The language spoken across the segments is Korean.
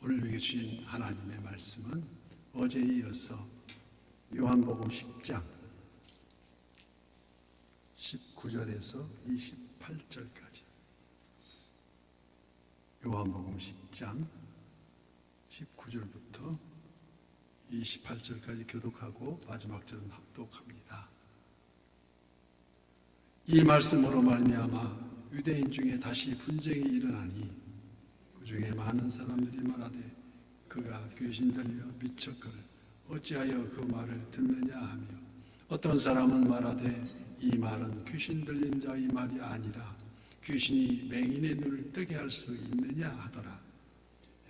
오늘 우리에게 주신 하나님의 말씀은 어제에 이어서 요한복음 10장 19절에서 28절까지, 요한복음 10장 19절부터 28절까지 교독하고 마지막 절은 합독합니다. 이 말씀으로 말미암아 유대인 중에 다시 분쟁이 일어나니 그 중에 많은 사람들이 말하되 그가 귀신 들려 미쳤거늘 어찌하여 그 말을 듣느냐 하며, 어떤 사람은 말하되 이 말은 귀신 들린 자의 말이 아니라 귀신이 맹인의 눈을 뜨게 할 수 있느냐 하더라.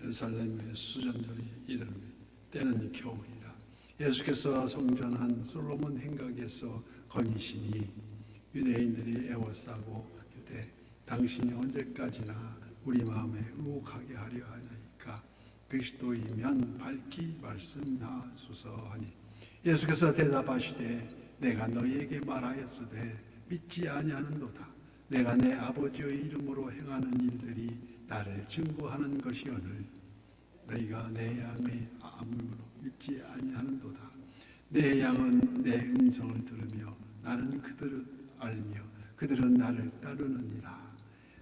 예루살렘의 수전절이 이르니 때는 겨울이라. 예수께서 성전한 솔로몬 행각에서 거니시니 유대인들이 애워싸고 이르되 당신이 언제까지나 우리 마음에 의혹하게 하려 하나이까? 그리스도이면 밝히 말씀하소서 하니, 예수께서 대답하시되 내가 너희에게 말하였으되 믿지 아니하는도다. 내가 내 아버지의 이름으로 행하는 일들이 나를 증거하는 것이오늘 너희가 내 양의 아물므로 믿지 아니하는도다. 내 양은 내 음성을 들으며 나는 그들을 알며 그들은 나를 따르느니라.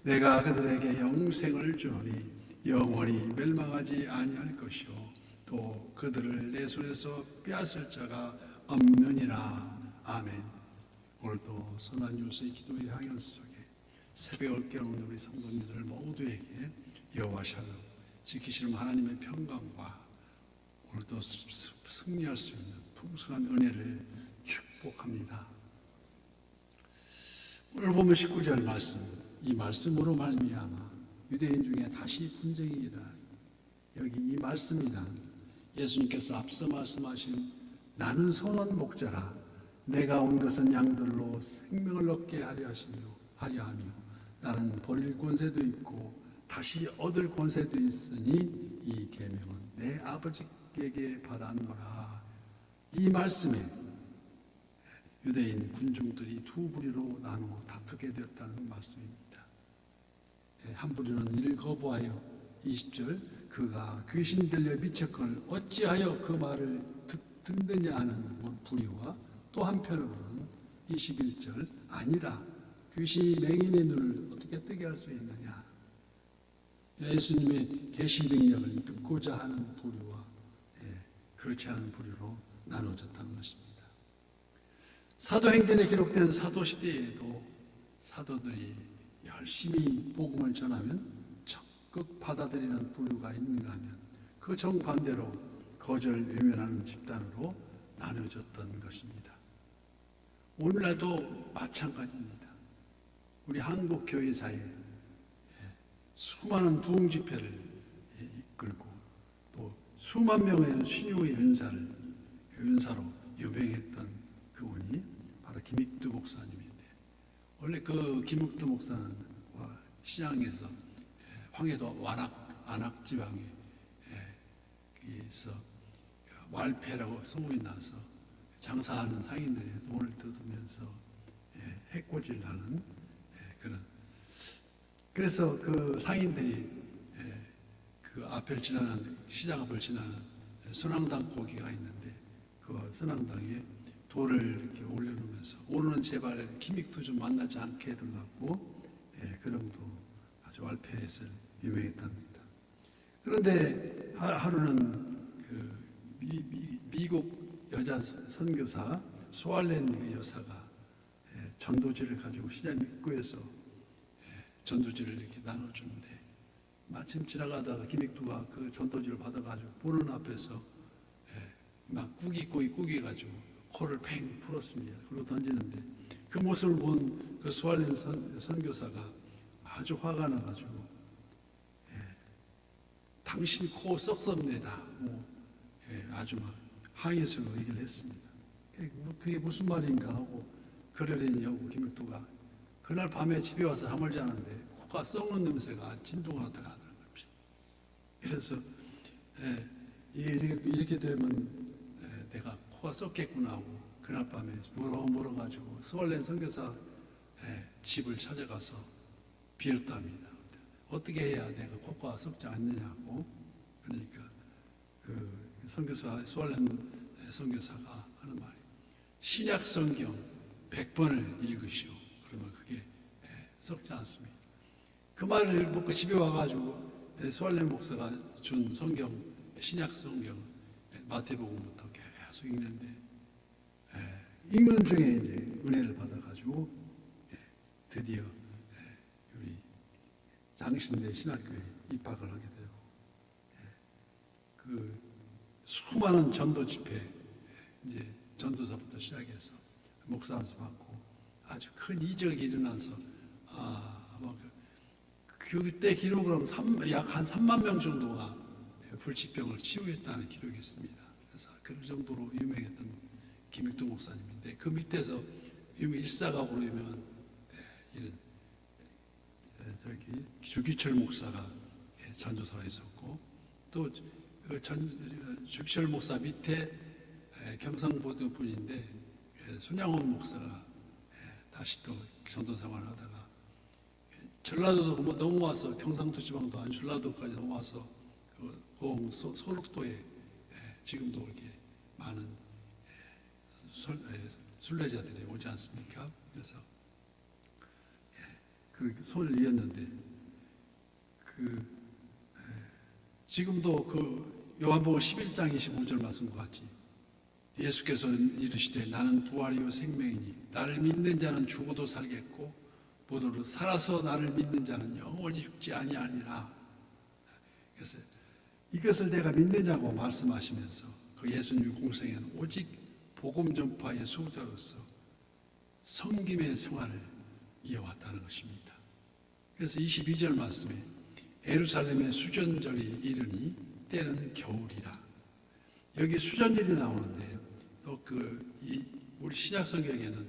내가 그들에게 영생을 주노니 영원히 멸망하지 아니할 것이요 또 그들을 내 손에서 빼앗을 자가 없느니라. 아멘. 오늘도 선한 요새의 기도의 향연 속에 새벽을 깨우는 우리 성도님들 모두에게 여호와 샬롬 지키시는 하나님의 평강과 오늘도 승리할 수 있는 풍성한 은혜를 축복합니다. 오늘 보면 19절 말씀, 이 말씀으로 말미암아 유대인 중에 다시 분쟁이 일어나니, 여기 이 말씀이란 예수님께서 앞서 말씀하신 나는 선한 목자라 내가 온 것은 양들로 생명을 얻게 하려 하며 나는 버릴 권세도 있고 다시 얻을 권세도 있으니 이 계명은 내 아버지에게 받았노라. 이 말씀에 유대인 군중들이 두 부류로 나누어 다투게 되었다는 말씀입니다. 한 부류는 이를 거부하여 20절 그가 귀신 들려 미쳤거늘 어찌하여 그 말을 듣느냐 하는 부류와, 또 한편으로는 21절 아니라 귀신이 맹인의 눈을 어떻게 뜨게 할 수 있느냐, 예수님의 계시 능력을 듣고자 하는 부류와 그렇지 않은 부류로 나눠졌다는 것입니다. 사도행전에 기록된 사도시대에도 사도들이 열심히 복음을 전하면 적극 받아들이는 부류가 있는가 하면 그 정반대로 거절 외면하는 집단으로 나눠졌던 것입니다. 오늘날도 마찬가지입니다. 우리 한국 교회사에 수많은 부흥 집회를 이끌고 또 수만 명의 신유의 은사로 유명했던 그분이 바로 김익두 목사님인데, 원래 그 김익두 목사는 시장에서 황해도 안악 지방에 서 왈패라고 소문이 나서 장사하는 상인들이 돈을 뜯으면서 해코지를 하는 그래서 그 상인들이 그 앞을 지나는 시장 앞을 지나는 선앙당 고기가 있는데 그 선앙당에 돌을 이렇게 올려놓으면서 오늘은 제발 김익두 좀 만나지 않게 해달라고 그 정도 아주 왈패에서 유명했답니다. 그런데 하루는 그 미국 여자 선교사 소알렌 여사가 전도지를 가지고 시장 입구에서 전도지를 이렇게 나눠주는데, 마침 지나가다가 김익두가 그 전도지를 받아가지고 보는 앞에서 막 꾸기가지고 코를 팽 풀었습니다. 그리고 던지는데 그 모습을 본 그 소알렌 선교사가 아주 화가 나가지고 당신 코 썩섭니다. 아주 막 항의적으로 얘기를 했습니다. 그게 무슨 말인가 하고 그러려냐고 김익두가 그날 밤에 집에 와서 잠을 자는데 코가 썩는 냄새가 진동하더라. 그래서 이렇게 되면 내가 코가 썩겠구나 하고 그날 밤에 물어가지고 소알렌 선교사 집을 찾아가서 빌었답니다. 어떻게 해야 내가 코가 썩지 않느냐고. 그러니까 선교사 수알렘 선교사가 하는 말이 신약 성경 100번을 읽으시오. 그러면 그게 썩지 않습니다. 그 말을 먹고 집에 와가지고 수알렘 목사가 준 성경, 신약 성경 마태복음부터 계속 읽는데 읽는 중에 이제 은혜를 받아가지고 드디어 우리 장신대 신학교에 입학을 하게 되고 그 수많은 전도 집회 이제 전도사부터 시작해서 목사 안수 받고 아주 큰 이적이 일어나서 아마 그때 기록으로 약 한 3만 명 정도가 불치병을 치유했다는 기록이 있습니다. 그래서 그 정도로 유명했던 김익도 목사님인데 그 밑에서 일사각으로 유명한 이런 저기 주기철 목사가 전도사로 있었고 또 주기철 목사 밑에 경상보도 분인데 손양원 목사가 다시 또 전도 생활을 하다가 전라도도 넘어와서 경상도 지방도 아닌 전라도까지 넘어와서 그 소록도에 지금도 이렇게 많은 순례자들이 오지 않습니까? 그래서 그 손을 이었는데 지금도 그 요한복음 11장 25절 말씀과 같이 예수께서 이르시되 나는 부활이요 생명이니 나를 믿는 자는 죽어도 살겠고 무도로 살아서 나를 믿는 자는 영원히 죽지 아니하리라. 그래서 이것을 내가 믿느냐고 말씀하시면서 그 예수님의 공생에는 오직 복음 전파의 수호자로서 섬김의 생활을 이어왔다는 것입니다. 그래서 22절 말씀에 예루살렘의 수전절이 이르니 때는 겨울이라. 여기 수전절이 나오는데 또 우리 신약 성경에는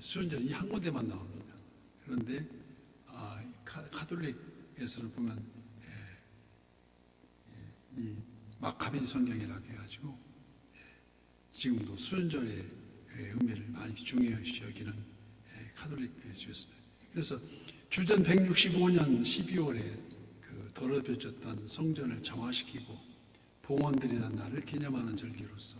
수전절이 이 한 군데만 나옵니다. 그런데 가톨릭에서는 보면 이 마카비 성경이라고 해가지고 지금도 수전절의 의미를 많이 중요시 여기는 가톨릭 교회였습니다. 그래서 주전 165년 12월에 더럽혀졌던 성전을 정화시키고 봉헌드리는 날을 기념하는 절기로서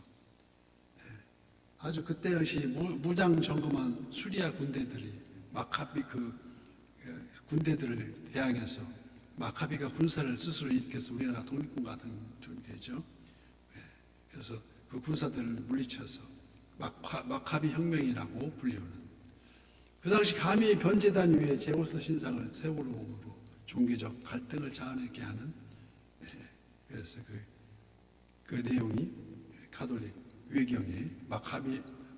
아주 그때 당시 무장 점검한 수리아 군대들이 마카비 군대들을 대항해서 마카비가 군사를 스스로 일으켜서 우리나라 독립군 같은 존재죠. 그래서 그 군사들을 물리쳐서 마카비 혁명이라고 불리우는 그 당시 감히 변제단 위에 제우스 신상을 세우므로 종교적 갈등을 자아내게 하는 그래서 그 내용이 가톨릭 외경에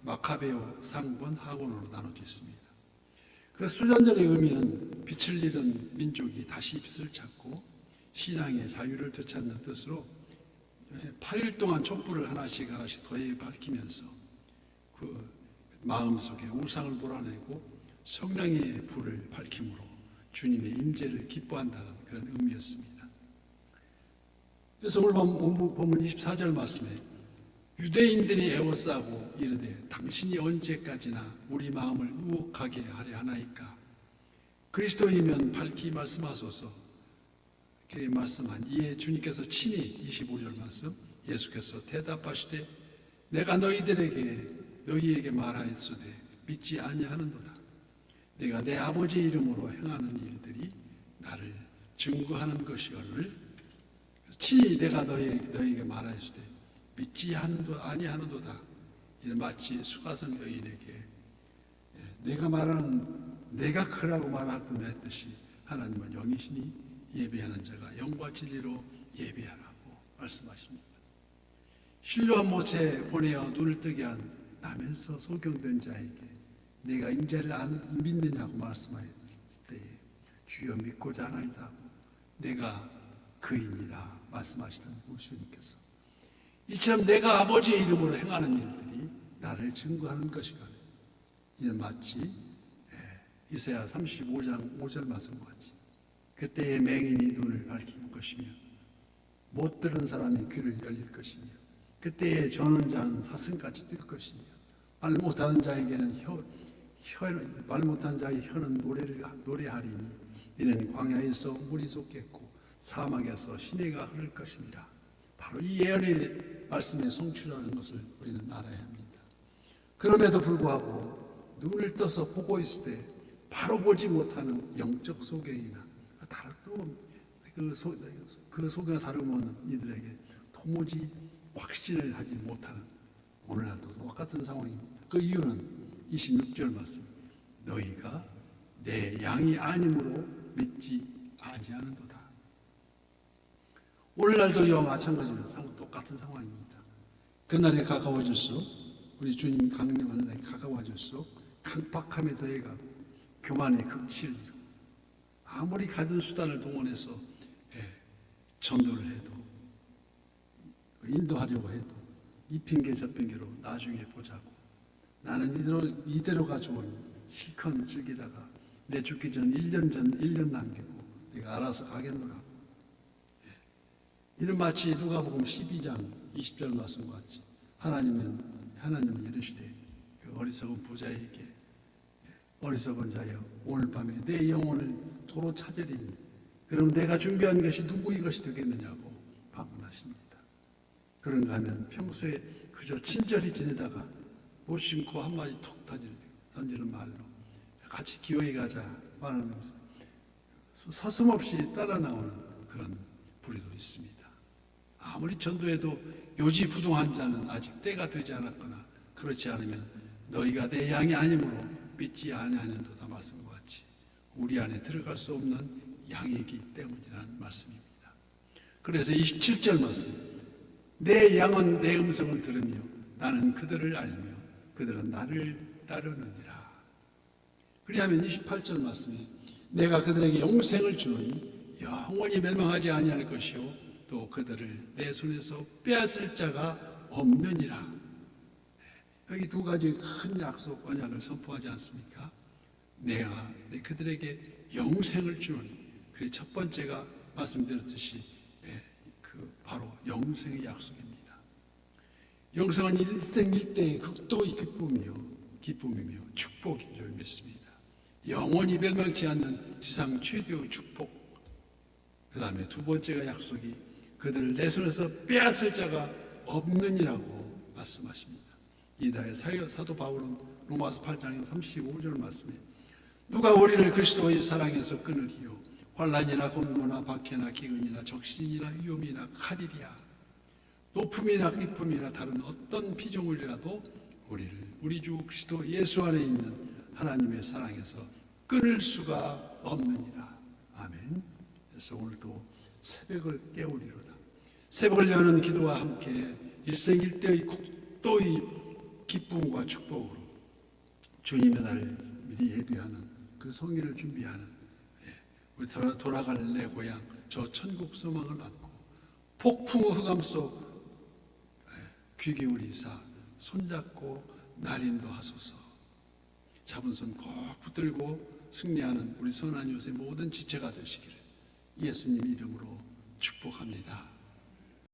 마카베오 상본 하곤으로 나눠져 있습니다. 그래서 수전절의 의미는 빛을 잃은 민족이 다시 빛을 찾고 신앙의 자유를 되찾는 뜻으로 8일 동안 촛불을 하나씩 더해 밝히면서 그 마음속에 우상을 몰아내고 성령의 불을 밝힘으로 주님의 임재를 기뻐한다는 그런 의미였습니다. 그래서 오늘 본문 24절 말씀에 유대인들이 애워싸고 이르되 당신이 언제까지나 우리 마음을 유혹하게 하려 하나이까 그리스도이면 밝히 말씀하소서. 그렇게 말씀한 이에 주님께서 친히 25절 말씀 예수께서 대답하시되 내가 너희에게 말하였으되 믿지 아니하는도다. 내가 내 아버지 이름으로 행하는 일들이 나를 증거하는 것이거늘 친히 내가 너희에게 말하였으되 믿지 아니하는도다. 이는 마치 수가성 여인에게 내가 크라고 말할 듯 했듯이 하나님은 영이시니 예배하는 자가 영과 진리로 예배하라고 말씀하십니다. 실로암 못에 보내어 눈을 뜨게 한 나면서 소경된 자에게 내가 인자를 안 믿느냐고 말씀하였을 때에 주여 믿고자 하나이다. 내가 그인이라 말씀하시던 우리 주님께서 이처럼 내가 아버지의 이름으로 행하는 일들이 나를 증거하는 것이거늘 이는 마치 이사야 35장 5절 말씀과 같이 그때의 맹인이 눈을 밝힐 것이며 못 들은 사람이 귀를 열릴 것이며 그때의 저는 자는 사슴같이 뛸 것이며 말 못하는 자에게는 말 못하는 자의 혀는 노래하리니 이는 광야에서 물이 솟겠고 사막에서 시내가 흐를 것입니다. 바로 이 예언의 말씀의 성취라는 것을 우리는 알아야 합니다. 그럼에도 불구하고 눈을 떠서 보고 있을 때 바로 보지 못하는 영적 소경이나 그 소경과 다름없는 이들에게 도무지 확신을 하지 못하는 오늘날도 똑같은 상황입니다. 그 이유는 26절 말씀, 너희가 내 양이 아니므로 믿지 아니하는도다. 오늘날도 이와 마찬가지로 똑같은 상황입니다. 그날에 가까워질수록, 우리 주님 강림하는 날에 가까워질수록 강박함에 더해가고 교만의 극치를 이루고, 아무리 가진 수단을 동원해서 전도를 해도, 인도하려고 해도 이 핑계 저 핑계로 나중에 보자고, 나는 이대로가 좋으니 실컷 즐기다가 내 죽기 전 1년 남기고 내가 알아서 가겠노라고. 이는 마치 누가복음 12장 20절 말씀과 같이 하나님은 이르시되 그 어리석은 부자에게, 어리석은 자여 오늘 밤에 내 영혼을 도로 찾으리니 그럼 내가 준비한 것이 누구의 것이 되겠느냐고 반문하십니다. 그런가 하면 평소에 그저 친절히 지내다가 무심코 한 마디 톡 던지는 말로 같이 기어이 가자 말하면서 서슴없이 따라 나오는 그런 부류도 있습니다. 아무리 전도해도 요지부동한 자는 아직 때가 되지 않았거나 그렇지 않으면 너희가 내 양이 아니므로 믿지 아니하는도다 말씀과 같이 우리 안에 들어갈 수 없는 양이기 때문이라는 말씀입니다. 그래서 27절 말씀, 내 양은 내 음성을 들으며 나는 그들을 알며 그들은 나를 따르느니라. 그리하면 28절 말씀에 내가 그들에게 영생을 주노니 영원히 멸망하지 아니할 것이요 또 그들을 내 손에서 빼앗을 자가 없느니라. 여기 두 가지 큰 약속 언약을 선포하지 않습니까? 내가 그들에게 영생을 주노니, 그 첫 번째가 말씀드렸듯이 바로 영생의 약속입니다. 영생은 일생일대의 극도의 기쁨이며 축복인 줄 믿습니다. 영원히 멸망치 않는 지상 최대의 축복. 그 다음에 두 번째가 약속이 그들을 내 손에서 빼앗을 자가 없느니라고 말씀하십니다. 이다의 사도 바울은 로마서 8장 35절 말씀에 누가 우리를 그리스도의 사랑에서 끊으리요 환난이나 곤고나 박해나 기근이나 적신이나 위험이나 칼이랴 높음이나 깊음이나 다른 어떤 피조물이라도 우리 주 그리스도 예수 안에 있는 하나님의 사랑에서 끊을 수가 없느니라. 아멘. 그래서 오늘도 새벽을 깨우리로다. 새벽을 여는 기도와 함께 일생일대의 국도의 기쁨과 축복으로 주님의 날을 미리 예비하는 그 성의를 준비하는, 우리 돌아갈 내 고향 저 천국 소망을 안고 폭풍 흑암 속 귀 기울이사 손잡고 날인도 하소서. 잡은 손 꼭 붙들고 승리하는 우리 선한 요새 모든 지체가 되시기를 예수님 이름으로 축복합니다.